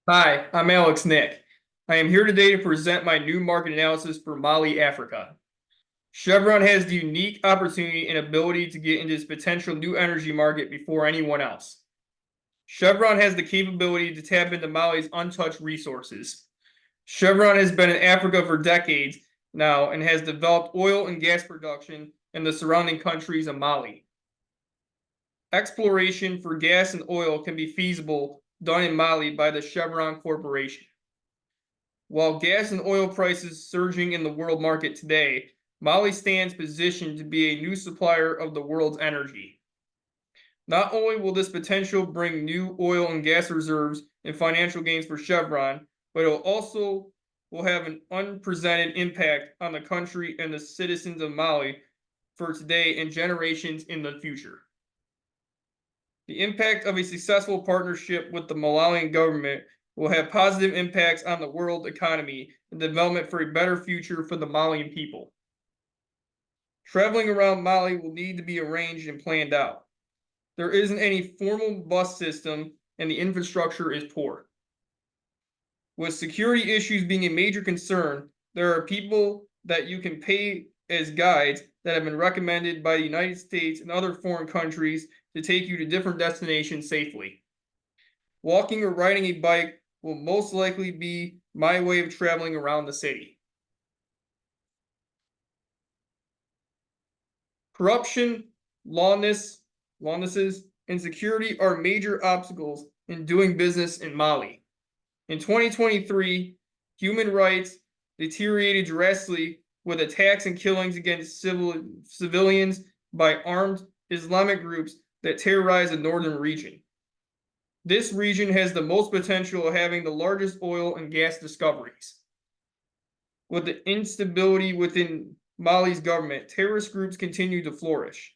Hi, I'm Alex Nick. I am here today to present my new market analysis for Mali, Africa. Chevron has the unique opportunity and ability to get into this potential new energy market before anyone else. Chevron has the capability to tap into Mali's untouched resources. Chevron has been in Africa for decades now and has developed oil and gas production in the surrounding countries of Mali. Exploration for gas and oil can be feasible done in Mali by the Chevron Corporation. While gas and oil prices surging in the world market today, Mali stands positioned to be a new supplier of the world's energy. Not only will this potential bring new oil and gas reserves and financial gains for Chevron, but it also will have an unprecedented impact on the country and the citizens of Mali for today and generations in the future. The impact of a successful partnership with the Malian government will have positive impacts on the world economy and development for a better future for the Malian people. Traveling around Mali will need to be arranged and planned out. There isn't any formal bus system and the infrastructure is poor. With security issues being a major concern, there are people that you can pay as guides that have been recommended by the United States and other foreign countries to take you to different destinations safely. Walking or riding a bike will most likely be my way of traveling around the city. Corruption, lawlessness, and security are major obstacles in doing business in Mali. In 2023, human rights deteriorated drastically with attacks and killings against civilians by armed Islamic groups that terrorize the northern region. This region has the most potential of having the largest oil and gas discoveries. With the instability within Mali's government, terrorist groups continue to flourish.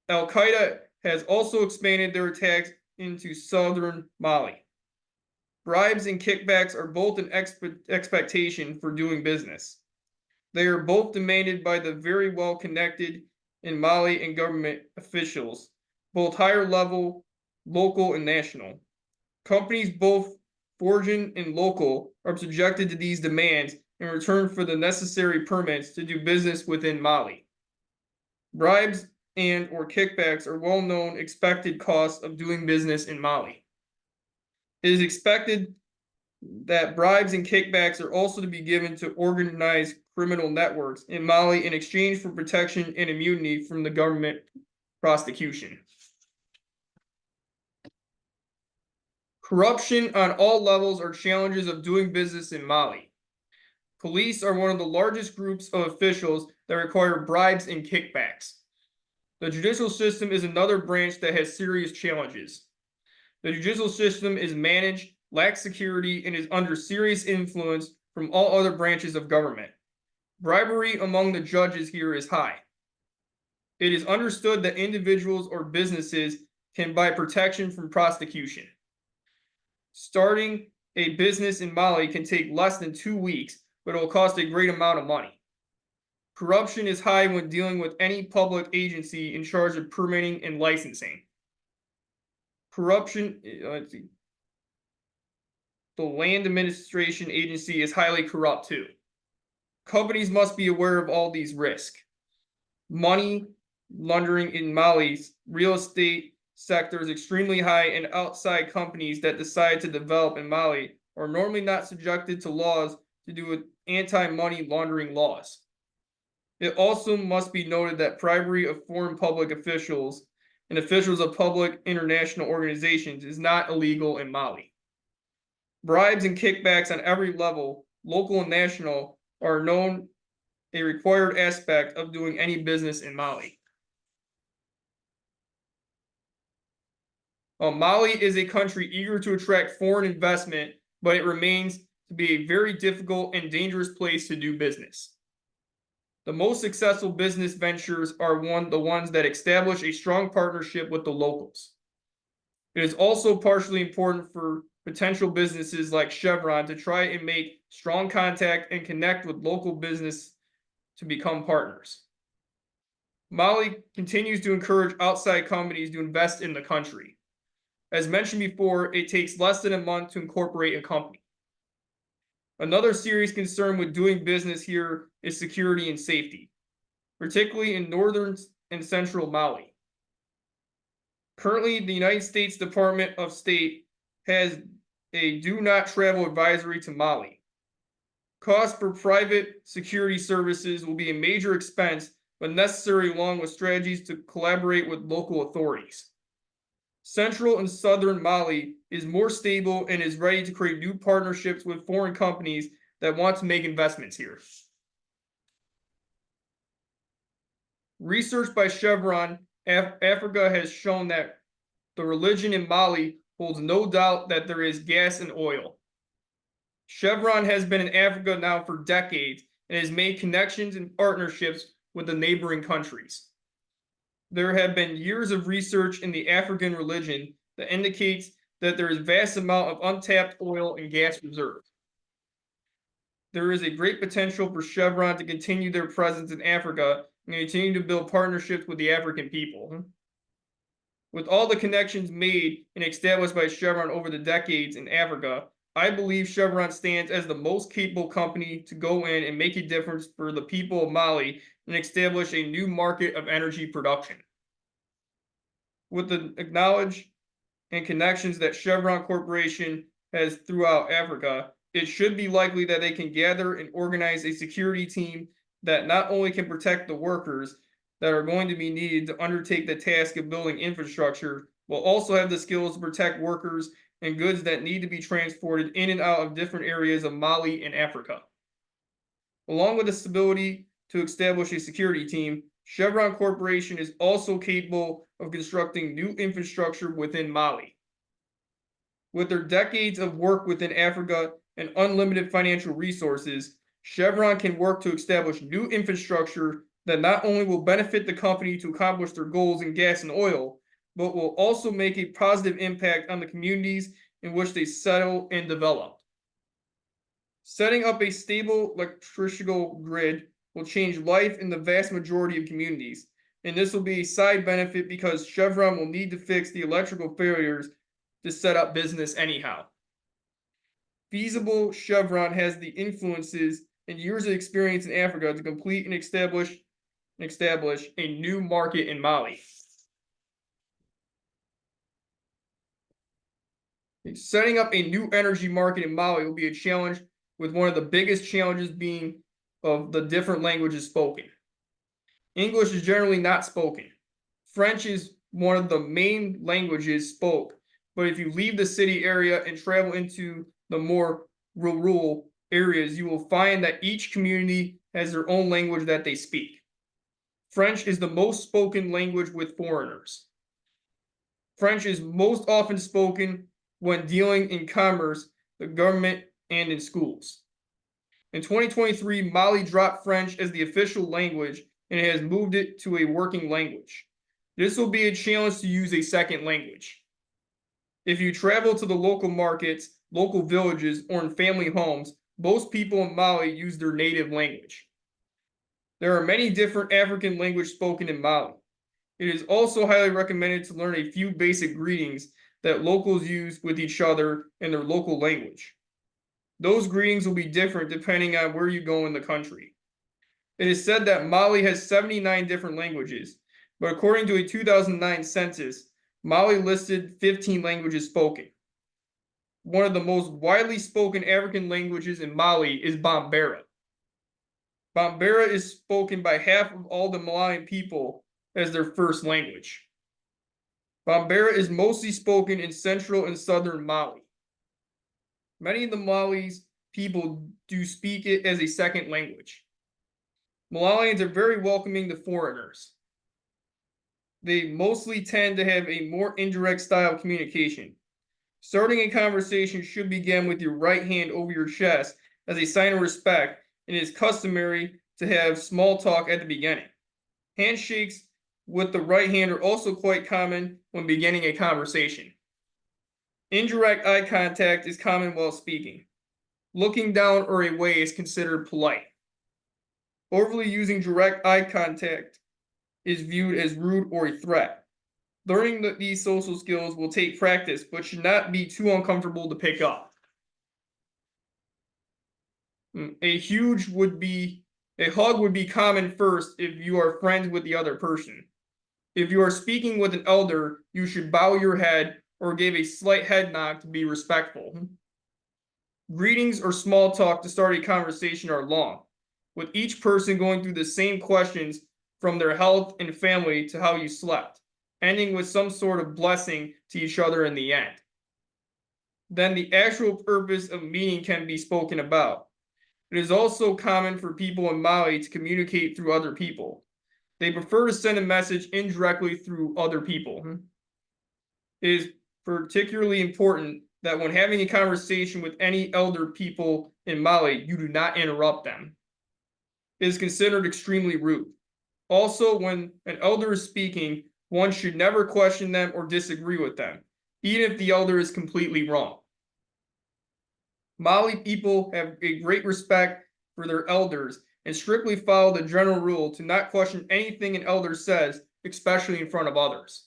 Al-Qaeda has also expanded their attacks into southern Mali. Bribes and kickbacks are both an expectation for doing business. They are both demanded by the very well connected in Mali and government officials, both higher level, local, and national. Companies, both foreign and local, are subjected to these demands in return for the necessary permits to do business within Mali. Bribes and or kickbacks are well-known expected costs of doing business in Mali. It is expected that bribes and kickbacks are also to be given to organized criminal networks in Mali in exchange for protection and immunity from the government prosecution. Corruption on all levels are challenges of doing business in Mali. Police are one of the largest groups of officials that require bribes and kickbacks. The judicial system is another branch that has serious challenges. The judicial system is managed, lacks security, and is under serious influence from all other branches of government. Bribery among the judges here is high. It is understood that individuals or businesses can buy protection from prosecution. Starting a business in Mali can take less than 2 weeks, but it will cost a great amount of money. Corruption is high when dealing with any public agency in charge of permitting and licensing. Corruption, the land administration agency is highly corrupt too. Companies must be aware of all these risks. Money laundering in Mali's real estate sector is extremely high, and outside companies that decide to develop in Mali are normally not subjected to laws to do with anti-money laundering laws. It also must be noted that bribery of foreign public officials and officials of public international organizations is not illegal in Mali. Bribes and kickbacks on every level, local and national, are known a required aspect of doing any business in Mali. Mali is a country eager to attract foreign investment, but it remains to be a very difficult and dangerous place to do business. The most successful business ventures are the ones that establish a strong partnership with the locals. It is also partially important for potential businesses like Chevron to try and make strong contact and connect with local business to become partners. Mali continues to encourage outside companies to invest in the country. As mentioned before, it takes less than a month to incorporate a company. Another serious concern with doing business here is security and safety, particularly in northern and central Mali. Currently, the United States Department of State has a do not travel advisory to Mali. Costs for private security services will be a major expense, but necessary along with strategies to collaborate with local authorities. Central and southern Mali is more stable and is ready to create new partnerships with foreign companies that want to make investments here. Research by Chevron, Africa has shown that the religion in Mali holds no doubt that there is gas and oil. Chevron has been in Africa now for decades and has made connections and partnerships with the neighboring countries. There have been years of research in the African religion that indicates that there is vast amount of untapped oil and gas reserves. There is a great potential for Chevron to continue their presence in Africa and continue to build partnerships with the African people. With all the connections made and established by Chevron over the decades in Africa, I believe Chevron stands as the most capable company to go in and make a difference for the people of Mali and establish a new market of energy production. With the knowledge and connections that Chevron Corporation has throughout Africa, it should be likely that they can gather and organize a security team that not only can protect the workers that are going to be needed to undertake the task of building infrastructure, will also have the skills to protect workers and goods that need to be transported in and out of different areas of Mali and Africa. Along with the stability to establish a security team, Chevron Corporation is also capable of constructing new infrastructure within Mali. With their decades of work within Africa and unlimited financial resources, Chevron can work to establish new infrastructure that not only will benefit the company to accomplish their goals in gas and oil, but will also make a positive impact on the communities in which they settle and develop. Setting up a stable electrical grid will change life in the vast majority of communities, and this will be a side benefit because Chevron will need to fix the electrical failures to set up business anyhow. Feasible Chevron has the influences and years of experience in Africa to complete and establish a new market in Mali. Setting up a new energy market in Mali will be a challenge, with one of the biggest challenges being of the different languages spoken. English is generally not spoken. French is one of the main languages spoke, but if you leave the city area and travel into the more rural areas, you will find that each community has their own language that they speak. French is the most spoken language with foreigners. French is most often spoken when dealing in commerce, the government, and in schools. In 2023, Mali dropped French as the official language and has moved it to a working language. This will be a challenge to use a second language. If you travel to the local markets, local villages, or in family homes, most people in Mali use their native language. There are many different African languages spoken in Mali. It is also highly recommended to learn a few basic greetings that locals use with each other in their local language. Those greetings will be different depending on where you go in the country. It is said that Mali has 79 different languages, but according to a 2009 census, Mali listed 15 languages spoken. One of the most widely spoken African languages in Mali is Bambara. Bambara is spoken by half of all the Malian people as their first language. Bambara is mostly spoken in central and southern Mali. Many of the Mali's people do speak it as a second language. Malians are very welcoming to foreigners. They mostly tend to have a more indirect style of communication. Starting a conversation should begin with your right hand over your chest as a sign of respect, and it is customary to have small talk at the beginning. Handshakes with the right hand are also quite common when beginning a conversation. Indirect eye contact is common while speaking. Looking down or away is considered polite. Overly using direct eye contact is viewed as rude or a threat. Learning these social skills will take practice, but should not be too uncomfortable to pick up. A hug would be common first if you are friends with the other person. If you are speaking with an elder, you should bow your head or give a slight head nod to be respectful. Greetings or small talk to start a conversation are long, with each person going through the same questions from their health and family to how you slept, ending with some sort of blessing to each other in the end. Then the actual purpose of meeting can be spoken about. It is also common for people in Mali to communicate through other people. They prefer to send a message indirectly through other people. It is particularly important that when having a conversation with any elder people in Mali, you do not interrupt them. It is considered extremely rude. Also, when an elder is speaking, one should never question them or disagree with them, even if the elder is completely wrong. Mali people have a great respect for their elders and strictly follow the general rule to not question anything an elder says, especially in front of others.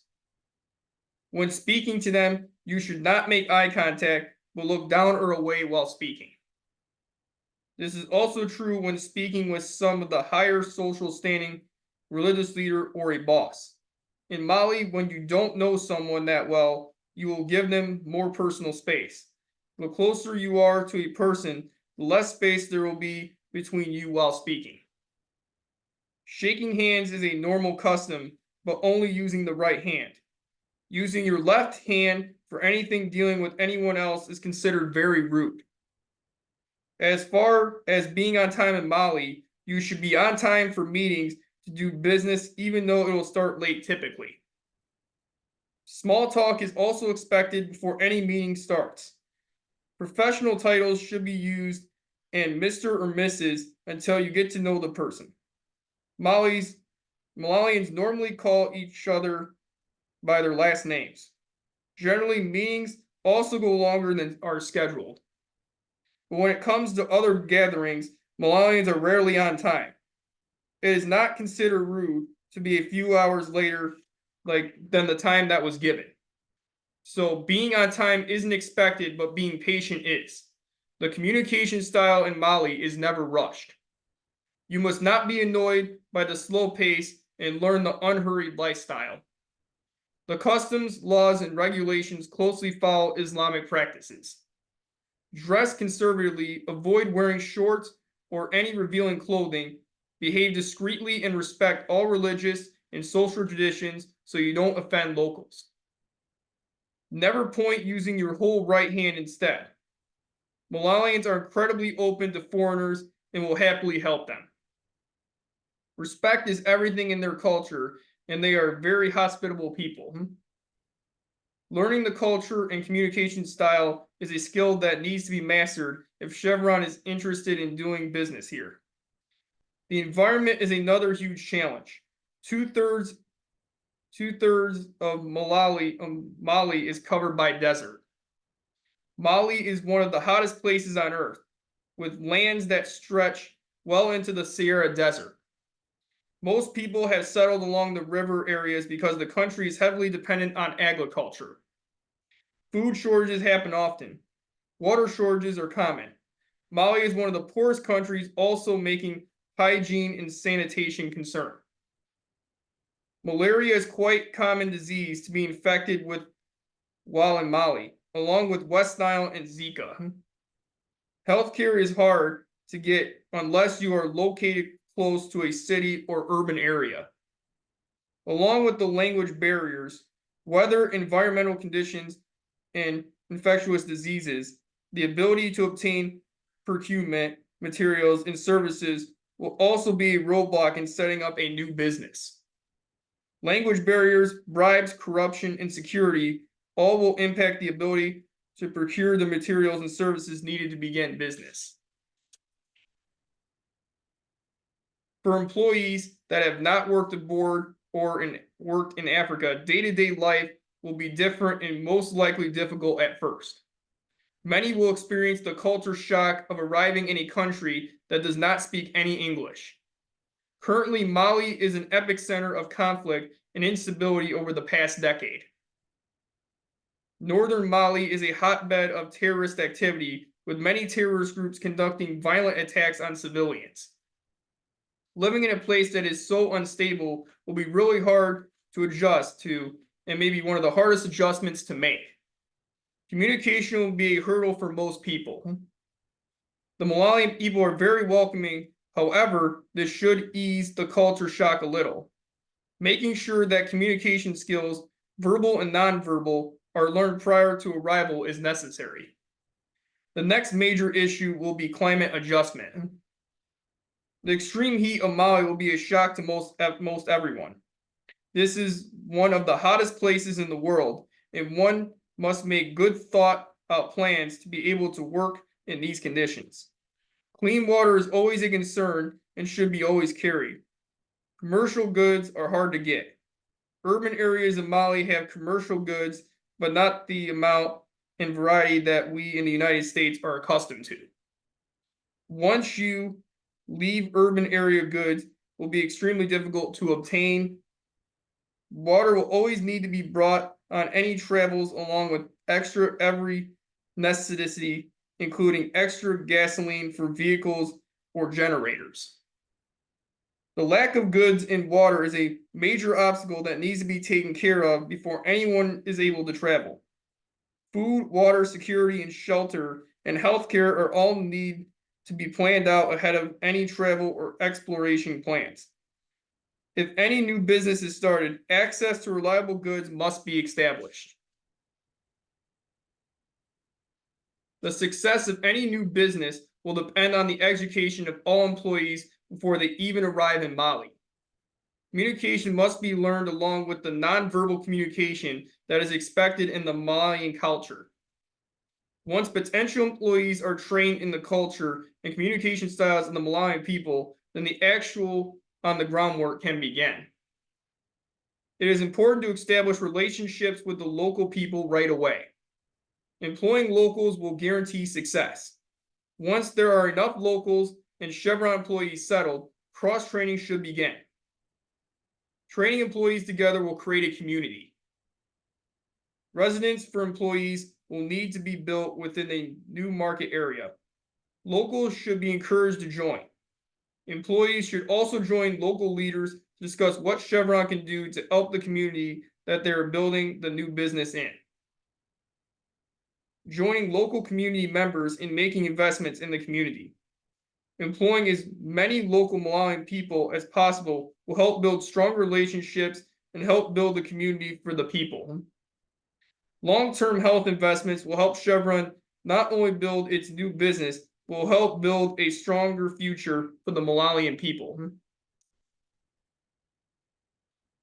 When speaking to them, you should not make eye contact, but look down or away while speaking. This is also true when speaking with some of the higher social standing religious leader or a boss. In Mali, when you don't know someone that well, you will give them more personal space. The closer you are to a person, the less space there will be between you while speaking. Shaking hands is a normal custom, but only using the right hand. Using your left hand for anything dealing with anyone else is considered very rude. As far as being on time in Mali, you should be on time for meetings to do business, even though it will start late typically. Small talk is also expected before any meeting starts. Professional titles should be used and Mr. or Mrs. until you get to know the person. Malians normally call each other by their last names. Generally, meetings also go longer than are scheduled. But when it comes to other gatherings, Malians are rarely on time. It is not considered rude to be a few hours later than the time that was given. So being on time isn't expected, but being patient is. The communication style in Mali is never rushed. You must not be annoyed by the slow pace and learn the unhurried lifestyle. The customs, laws, and regulations closely follow Islamic practices. Dress conservatively, avoid wearing shorts or any revealing clothing, behave discreetly and respect all religious and social traditions so you don't offend locals. Never point using your whole right hand instead. Malians are incredibly open to foreigners and will happily help them. Respect is everything in their culture, and they are very hospitable people. Learning the culture and communication style is a skill that needs to be mastered if Chevron is interested in doing business here. The environment is another huge challenge. Two-thirds of Mali is covered by desert. Mali is one of the hottest places on earth, with lands that stretch well into the Sahara Desert. Most people have settled along the river areas because the country is heavily dependent on agriculture. Food shortages happen often. Water shortages are common. Mali is one of the poorest countries, also making hygiene and sanitation concern. Malaria is quite a common disease to be infected with while in Mali, along with West Nile and Zika. Healthcare is hard to get unless you are located close to a city or urban area. Along with the language barriers, weather, environmental conditions, and infectious diseases, the ability to obtain procurement, materials, and services will also be a roadblock in setting up a new business. Language barriers, bribes, corruption, and security all will impact the ability to procure the materials and services needed to begin business. For employees that have not worked abroad or worked in Africa, day-to-day life will be different and most likely difficult at first. Many will experience the culture shock of arriving in a country that does not speak any English. Currently, Mali is an epicenter of conflict and instability over the past decade. Northern Mali is a hotbed of terrorist activity, with many terrorist groups conducting violent attacks on civilians. Living in a place that is so unstable will be really hard to adjust to, and maybe one of the hardest adjustments to make. Communication will be a hurdle for most people. The Malawian people are very welcoming, however, this should ease the culture shock a little. Making sure that communication skills, verbal and nonverbal, are learned prior to arrival is necessary. The next major issue will be climate adjustment. The extreme heat of Mali will be a shock to most everyone. This is one of the hottest places in the world, and one must make good thought-out plans to be able to work in these conditions. Clean water is always a concern and should be always carried. Commercial goods are hard to get. Urban areas of Mali have commercial goods, but not the amount and variety that we in the United States are accustomed to. Once you leave urban area goods, will be extremely difficult to obtain. Water will always need to be brought on any travels, along with extra every necessity, including extra gasoline for vehicles or generators. The lack of goods and water is a major obstacle that needs to be taken care of before anyone is able to travel. Food, water, security, and shelter and healthcare are all need to be planned out ahead of any travel or exploration plans. If any new business is started, access to reliable goods must be established. The success of any new business will depend on the education of all employees before they even arrive in Mali. Communication must be learned along with the nonverbal communication that is expected in the Malian culture. Once potential employees are trained in the culture and communication styles of the Malawian people, then the actual on-the-ground work can begin. It is important to establish relationships with the local people right away. Employing locals will guarantee success. Once there are enough locals and Chevron employees settled, cross-training should begin. Training employees together will create a community. Residence for employees will need to be built within a new market area. Locals should be encouraged to join. Employees should also join local leaders to discuss what Chevron can do to help the community that they are building the new business in. Joining local community members in making investments in the community. Employing as many local Malawian people as possible will help build strong relationships and help build the community for the people. Long-term health investments will help Chevron not only build its new business, but will help build a stronger future for the Malawian people.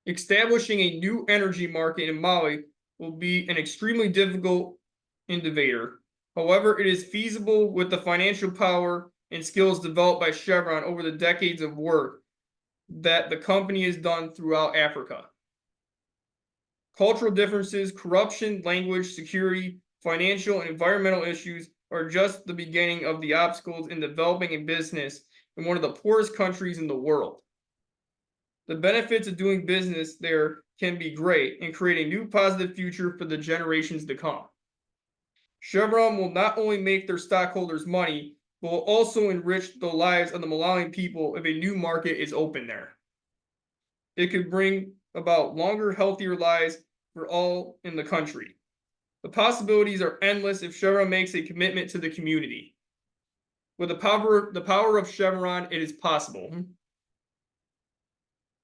Establishing a new energy market in Mali will be an extremely difficult endeavor. However, it is feasible with the financial power and skills developed by Chevron over the decades of work that the company has done throughout Africa. Cultural differences, corruption, language, security, financial, and environmental issues are just the beginning of the obstacles in developing a business in one of the poorest countries in the world. The benefits of doing business there can be great and create a new positive future for the generations to come. Chevron will not only make their stockholders money, but will also enrich the lives of the Malawian people if a new market is open there. It could bring about longer, healthier lives for all in the country. The possibilities are endless if Chevron makes a commitment to the community. With the power of Chevron, it is possible.